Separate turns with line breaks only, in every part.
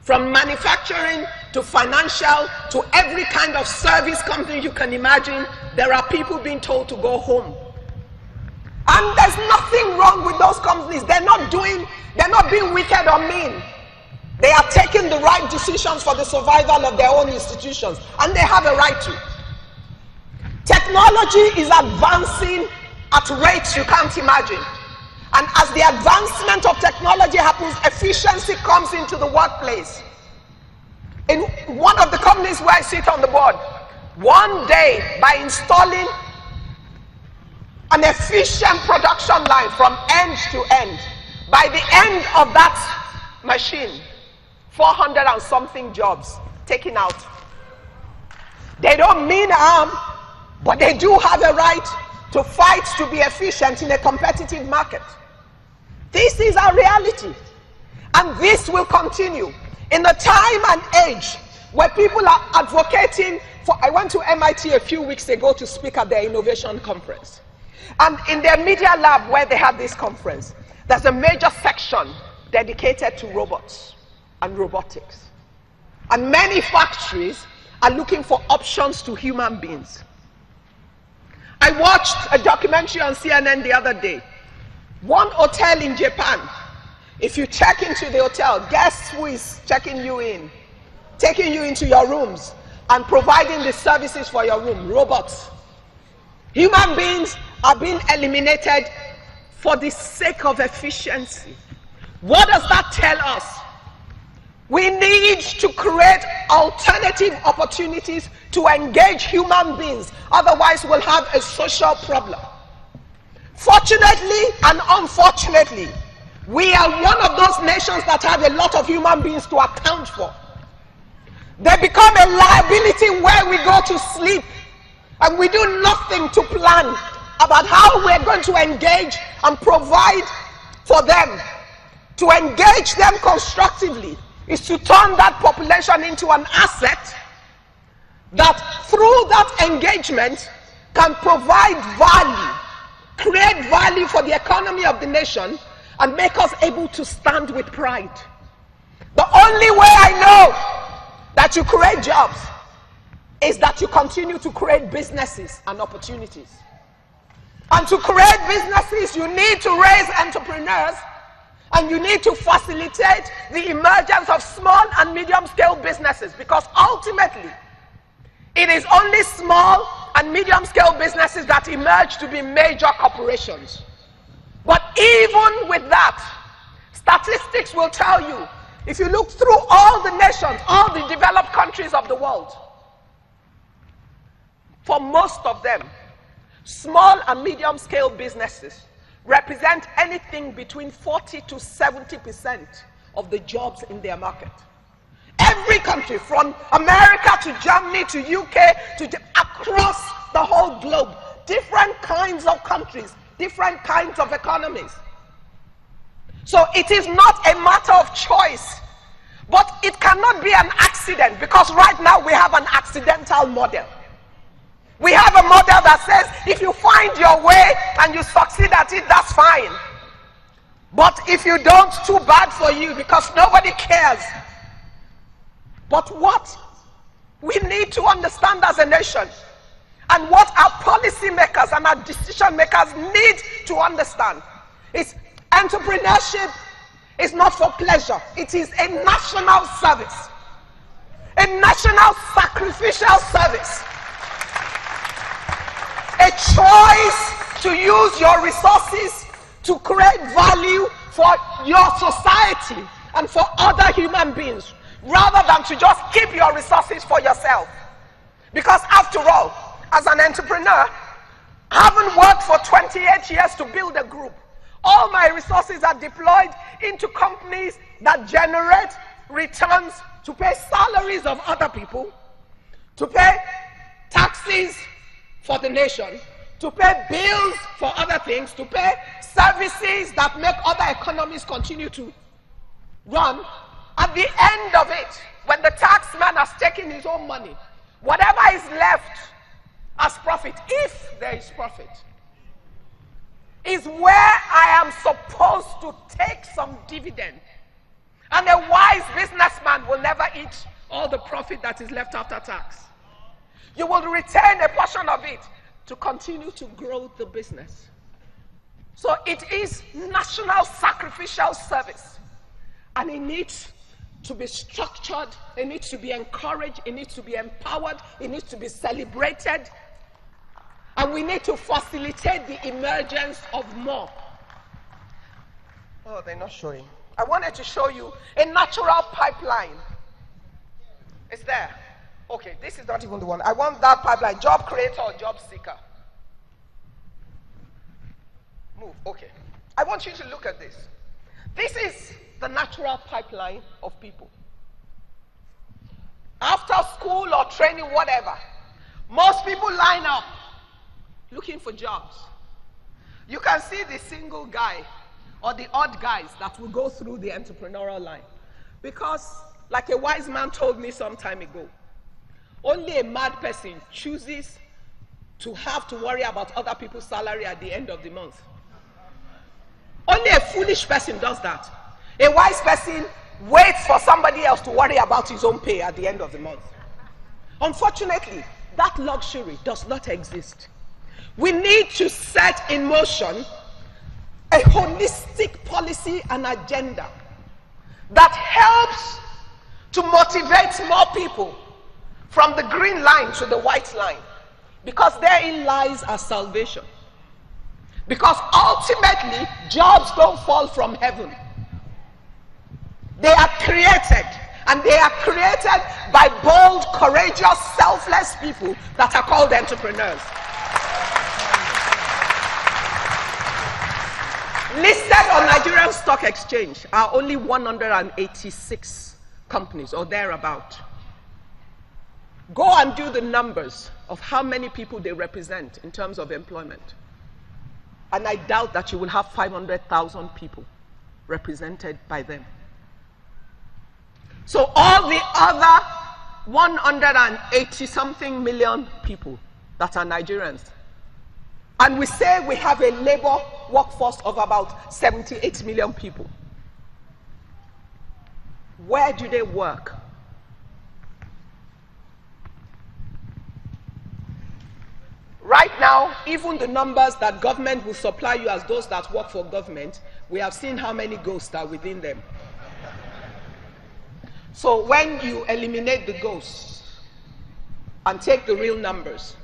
From manufacturing to financial to every kind of service company you can imagine, there are people being told to go home. And there's nothing wrong with those companies. They're not being wicked or mean. They are taking the right decisions for the survival of their own institutions, and they have a right to. Technology is advancing at rates you can't imagine. And as the advancement of technology happens, efficiency comes into the workplace. In one of the companies where I sit on the board, one day, by installing an efficient production line from end to end, by the end of that machine, 400 and something jobs taken out. They don't mean harm, but they do have a right to fight to be efficient in a competitive market. This is our reality, and this will continue. In a time and age where people are advocating for, I went to MIT a few weeks ago to speak at their innovation conference. And in their media lab where they had this conference, there's a major section dedicated to robots and robotics. And many factories are looking for options to human beings. I watched a documentary on CNN the other day. One hotel in Japan, if you check into the hotel, guess who is checking you in? Taking you into your rooms and providing the services for your room? Robots. Human beings are being eliminated for the sake of efficiency. What does that tell us? We need to create alternative opportunities to engage human beings. Otherwise, we'll have a social problem. Fortunately and unfortunately, we are one of those nations that have a lot of human beings to account for. They become a liability where we go to sleep and we do nothing to plan about how we're going to engage and provide for them. To engage them constructively is to turn that population into an asset that through that engagement can provide value, create value for the economy of the nation, and make us able to stand with pride. The only way I know that you create jobs is that you continue to create businesses and opportunities. And to create businesses, you need to raise entrepreneurs, and you need to facilitate the emergence of small and medium-scale businesses, because ultimately, it is only small and medium-scale businesses that emerge to be major corporations. But even with that, statistics will tell you, if you look through all the nations, all the developed countries of the world, for most of them, small and medium-scale businesses represent anything between 40 to 70% of the jobs in their market. Every country, from America to Germany to UK to across the whole globe, different kinds of countries, different kinds of economies. So it is not a matter of choice, but it cannot be an accident, because right now we have an accidental model. We have a model that says if you find your way and you succeed at it, that's fine. But if you don't, too bad for you, because nobody cares. But what we need to understand as a nation, and what our policymakers and our decision makers need to understand, is entrepreneurship is not for pleasure. It is a national service, a national sacrificial service, a choice to use your resources to create value for your society and for other human beings, rather than to just keep your resources for yourself. Because after all, as an entrepreneur, I haven't worked for 28 years to build a group. All my resources are deployed into companies that generate returns to pay salaries of other people, to pay taxes for the nation, to pay bills for other things, to pay services that make other economies continue to run. At the end of it, when the tax man has taken his own money, whatever is left as profit, if there is profit, is where I am supposed to take some dividend. And a wise businessman will eat all the profit that is left after tax. You will retain a portion of it to continue to grow the business. So it is national sacrificial service. And it needs to be structured, it needs to be encouraged, it needs to be empowered, it needs to be celebrated. And we need to facilitate the emergence of more. Oh, they're not showing. I wanted to show you a natural pipeline. It's there. Okay, this is not even the one. I want that pipeline, job creator or job seeker. Move, okay. I want you to look at this. This is the natural pipeline of people. After school or training, whatever, most people line up looking for jobs. You can see the single guy or the odd guys that will go through the entrepreneurial line. Because, like a wise man told me some time ago, only a mad person chooses to have to worry about other people's salary at the end of the month. Only a foolish person does that. A wise person waits for somebody else to worry about his own pay at the end of the month. Unfortunately, that luxury does not exist. We need to set in motion a holistic policy and agenda that helps to motivate more people from the green line to the white line, because therein lies our salvation. Because ultimately, jobs don't fall from heaven. They are created, and they are created by bold, courageous, selfless people that are called entrepreneurs. Listed on Nigerian Stock Exchange are only 186 companies or thereabout. Go and do the numbers of how many people they represent in terms of employment. And I doubt that you will have 500,000 people represented by them. So all the other 180-something million people that are Nigerians, and we say we have a labor workforce of about 78 million people. Where do they work? Right now, even the numbers that government will supply you as those that work for government, we have seen how many ghosts are within them. So when you eliminate the ghosts and take the real numbers,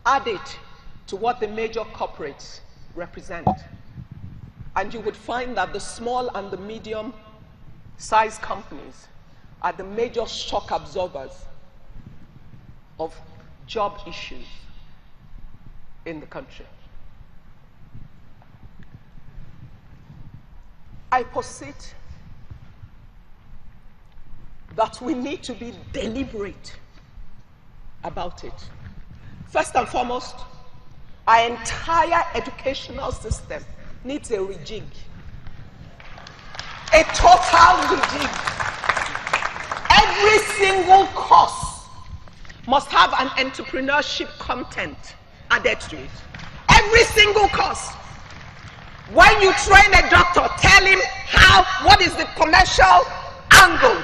add it to what the major corporates represent, and you would find that the small and the medium-sized companies are the major shock absorbers of job issues in the country. I posit that we need to be deliberate about it. First and foremost, our entire educational system needs a rejig. A total rejig. Every single course must have an entrepreneurship content added to it. Every single course. When you train a doctor, tell him what is the commercial angle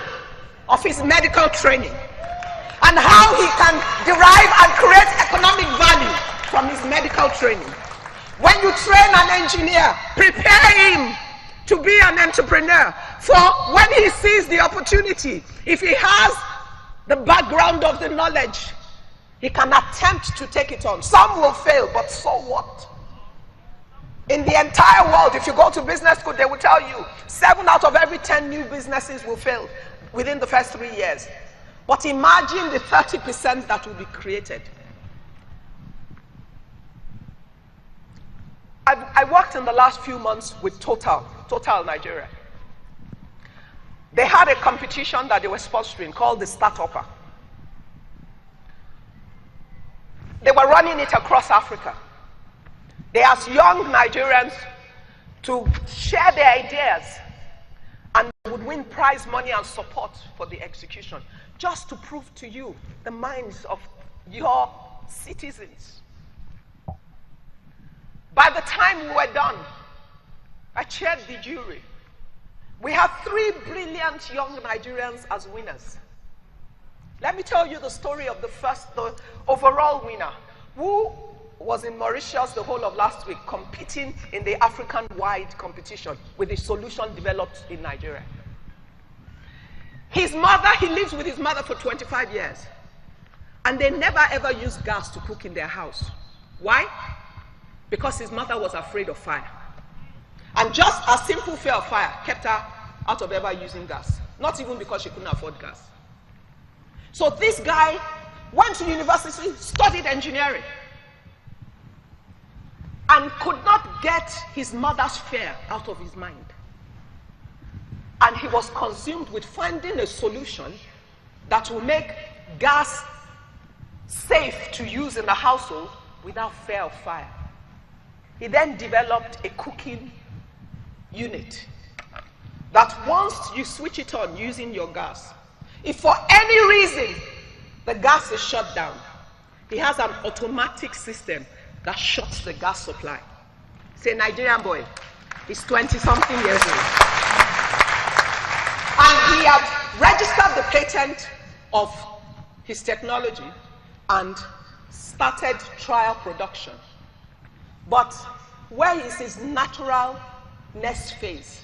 of his medical training and how he can derive and create economic value from his medical training. When you train an engineer, prepare him to be an entrepreneur, for when he sees the opportunity, if he has the background of the knowledge, he can attempt to take it on. Some will fail, but so what? In the entire world, if you go to business school, they will tell you 7 out of every 10 new businesses will fail within the first 3 years. But imagine the 30% that will be created. I worked in the last few months with Total Nigeria. They had a competition that they were sponsoring called the Start-Upper. They were running it across Africa. They asked young Nigerians to share their ideas and would win prize money and support for the execution, just to prove to you the minds of your citizens. By the time we were done, I chaired the jury. We had 3 brilliant young Nigerians as winners. Let me tell you the story of the overall winner, who was in Mauritius the whole of last week competing in the African-wide competition with a solution developed in Nigeria. His mother, he lives with his mother for 25 years. And they never ever used gas to cook in their house. Why? Because his mother was afraid of fire. And just a simple fear of fire kept her out of ever using gas. Not even because she couldn't afford gas. So this guy went to university, studied engineering, and could not get his mother's fear out of his mind. And he was consumed with finding a solution that will make gas safe to use in the household without fear of fire. He then developed a cooking unit that once you switch it on using your gas, if for any reason the gas is shut down, he has an automatic system that shuts the gas supply. It's a Nigerian boy. He's 20-something years old. And he had registered the patent of his technology and started trial production. But where is his natural next phase?